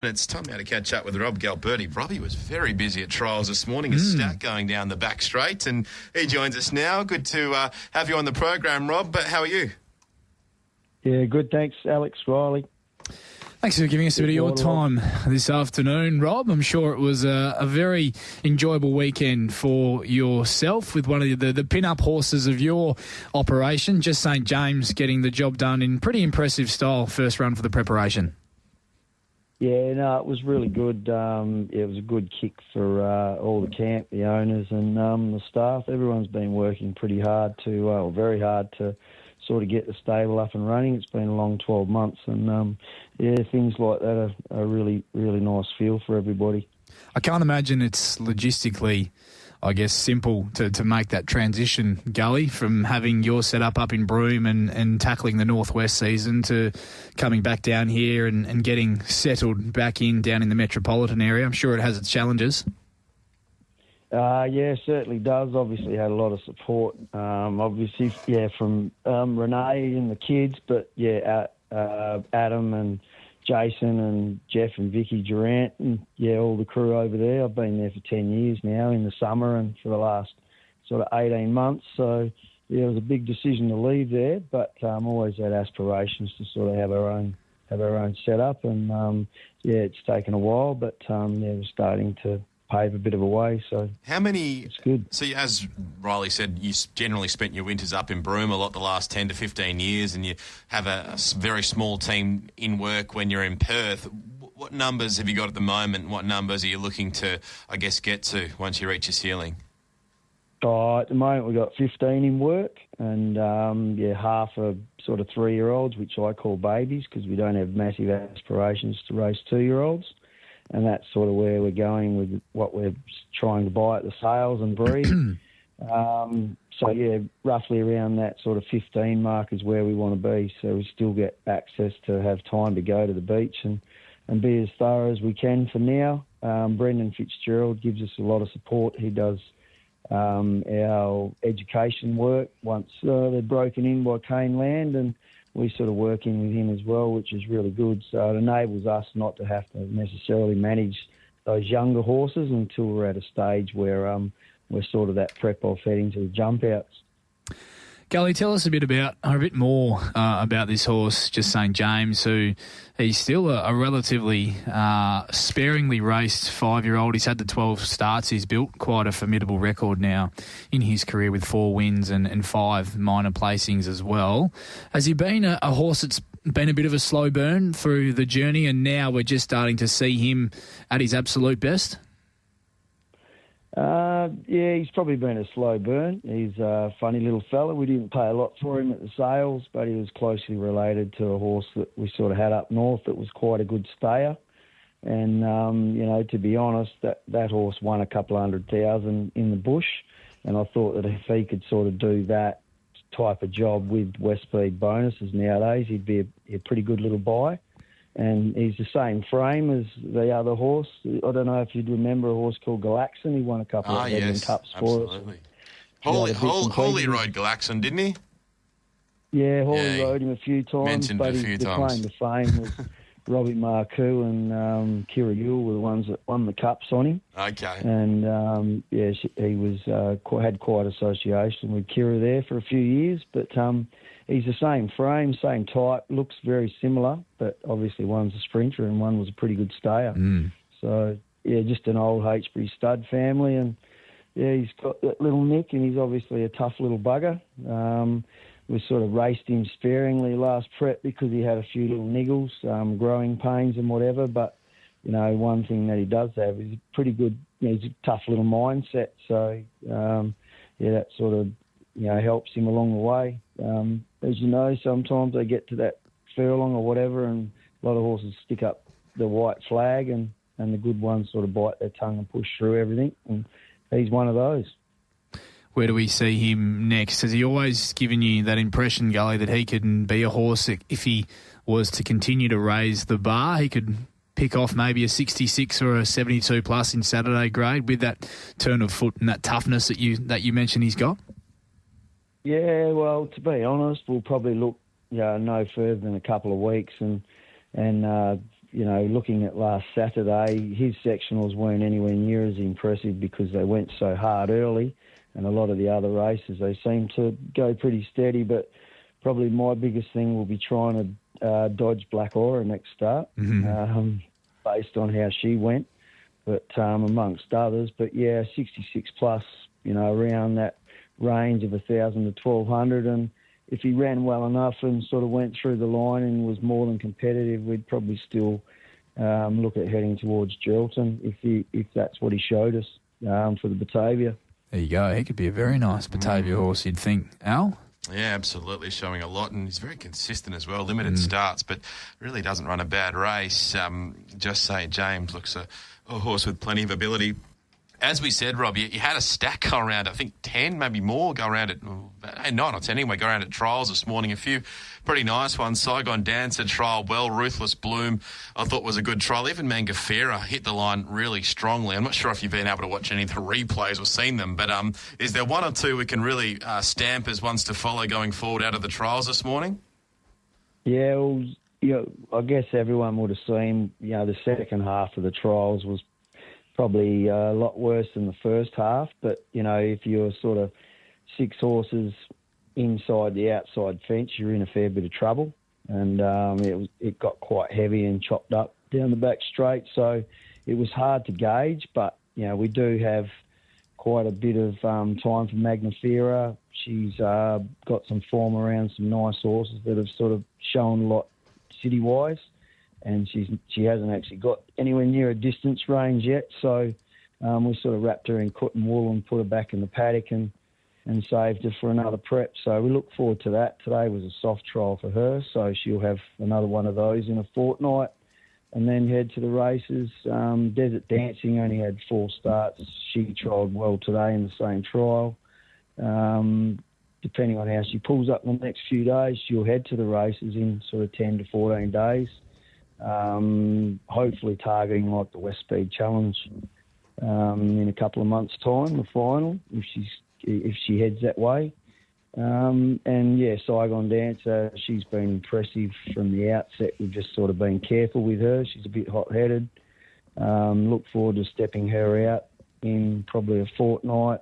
It's time now to catch up with Rob Gulberti. Robbie was very busy at trials this morning, a stat going down the back straight, and he joins us now. Good to have you on the program, Rob, but how are you? Yeah, good, thanks, Alex, Riley. Thanks for giving us a bit of your time this afternoon, Rob. I'm sure it was a very enjoyable weekend for yourself with one of the pin-up horses of your operation, Just St. James, getting the job done in pretty impressive style, first run for the preparation. Yeah, no, it was really good. It was a good kick for all the camp, the owners and the staff. Everyone's been working pretty hard very hard to sort of get the stable up and running. It's been a long 12 months and, things like that are really, really nice feel for everybody. I can't imagine it's logistically, I guess, simple to make that transition, Gully, from having your setup up in Broome and tackling the Northwest season to coming back down here and getting settled back down in the metropolitan area. I'm sure it has its challenges. Yeah, certainly does. Obviously had a lot of support, from Renee and the kids, but Adam and Jason and Jeff and Vicky Durant and, all the crew over there. I've been there for 10 years now in the summer and for the last sort of 18 months. So, it was a big decision to leave there, but always had aspirations to sort of have our own setup. And, it's taken a while, but, we're starting to pave a bit of a way, so it's good. So as Riley said, you generally spent your winters up in Broome a lot the last 10 to 15 years, and you have a very small team in work when you're in Perth. What numbers have you got at the moment? What numbers are you looking to, I guess, get to once you reach your ceiling? At the moment we've got 15 in work and, half are sort of 3-year-olds, which I call babies because we don't have massive aspirations to race 2-year-olds. And that's sort of where we're going with what we're trying to buy at the sales and breed. Roughly around that sort of 15 mark is where we want to be. So we still get access to have time to go to the beach and be as thorough as we can for now. Brendan Fitzgerald gives us a lot of support. He does our education work once they're broken in by Cane Land, and we sort of work in with him as well, which is really good. So it enables us not to have to necessarily manage those younger horses until we're at a stage where we're sort of that prep of heading to the jump outs. Gully, tell us a bit more about this horse, Just St. James, who he's still a relatively sparingly raced 5-year-old. He's had the 12 starts. He's built quite a formidable record now in his career with 4 wins and 5 minor placings as well. Has he been a horse that's been a bit of a slow burn through the journey, and now we're just starting to see him at his absolute best? He's probably been a slow burn. He's a funny little fella. We didn't pay a lot for him at the sales, but he was closely related to a horse that we sort of had up north that was quite a good stayer. And, to be honest, that horse won a couple of $100,000 in the bush. And I thought that if he could sort of do that type of job with West Speed bonuses nowadays, he'd be a pretty good little buy. And he's the same frame as the other horse. I don't know if you'd remember a horse called Galaxon. He won a couple of Edmund Cups for us. Holy rode Galaxon, didn't he? Yeah, Holy rode him a few times. Mentioned but a few the times. claim to fame was Robbie Marcoux and Kira Yule were the ones that won the cups on him. Okay. And, he was had quite association with Kira there for a few years, but he's the same frame, same type, looks very similar, but obviously one's a sprinter and one was a pretty good stayer. So, just an old H'Bree stud family. And, he's got that little nick and he's obviously a tough little bugger. We sort of raced him sparingly last prep because he had a few little niggles, growing pains and whatever. But, one thing that he does have is pretty good, he's a tough little mindset. So, that sort of, helps him along the way. As you know, sometimes they get to that furlong or whatever and a lot of horses stick up the white flag and the good ones sort of bite their tongue and push through everything. And he's one of those. Where do we see him next? Has he always given you that impression, Gully, that he can be a horse that if he was to continue to raise the bar, he could pick off maybe a 66 or a 72 plus in Saturday grade with that turn of foot and that toughness that you mentioned he's got? Yeah, well, to be honest, we'll probably look no further than a couple of weeks and looking at last Saturday, his sectionals weren't anywhere near as impressive because they went so hard early, and a lot of the other races, they seem to go pretty steady. But probably my biggest thing will be trying to dodge Black Aura next start, based on how she went, but amongst others. But yeah, 66 plus, around that range of 1,000 to 1,200, and if he ran well enough and sort of went through the line and was more than competitive, we'd probably still look at heading towards Geraldton if that's what he showed us for the Batavia. There you go. He could be a very nice Batavia horse, you'd think. Al? Yeah, absolutely, showing a lot, and he's very consistent as well. Limited starts, but really doesn't run a bad race. Just St. James looks a horse with plenty of ability. As we said, Rob, you had a stack go around, I think 10, maybe more, go around at 9 or 10 anyway, go around at trials this morning. A few pretty nice ones. Saigon Dancer trial well. Ruthless Bloom, I thought was a good trial. Even Mangafira hit the line really strongly. I'm not sure if you've been able to watch any of the replays or seen them, but is there one or two we can really stamp as ones to follow going forward out of the trials this morning? Yeah, well, I guess everyone would have seen, the second half of the trials was probably a lot worse than the first half, but, if you're sort of 6 horses inside the outside fence, you're in a fair bit of trouble. And it got quite heavy and chopped up down the back straight, so it was hard to gauge. But, we do have quite a bit of time for Magnafira. She's got some form around some nice horses that have sort of shown a lot city-wise. And she hasn't actually got anywhere near a distance range yet. So we sort of wrapped her in cotton wool and put her back in the paddock and saved her for another prep. So we look forward to that. Today was a soft trial for her, so she'll have another one of those in a fortnight and then head to the races. Desert Dancing only had 4 starts. She trialled well today in the same trial. Depending on how she pulls up in the next few days, she'll head to the races in sort of 10 to 14 days. Hopefully targeting like the West Speed Challenge in a couple of months' time, the final, if she heads that way. And yeah, Saigon Dancer, she's been impressive from the outset. We've just sort of been careful with her. She's a bit hot-headed. Look forward to stepping her out in probably a fortnight.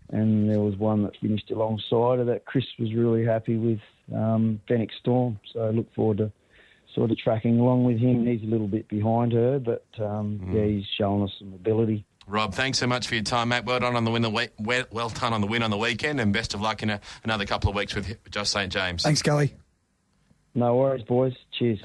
And there was one that finished alongside her that Chris was really happy with, Fennec Storm. So I look forward to sort of tracking along with him. He's a little bit behind her, but yeah, he's showing us some ability. Rob, thanks so much for your time, mate. Well done on the win. Well done on the win on the weekend, and best of luck in another couple of weeks with Just St. James. Thanks, Gully. No worries, boys. Cheers.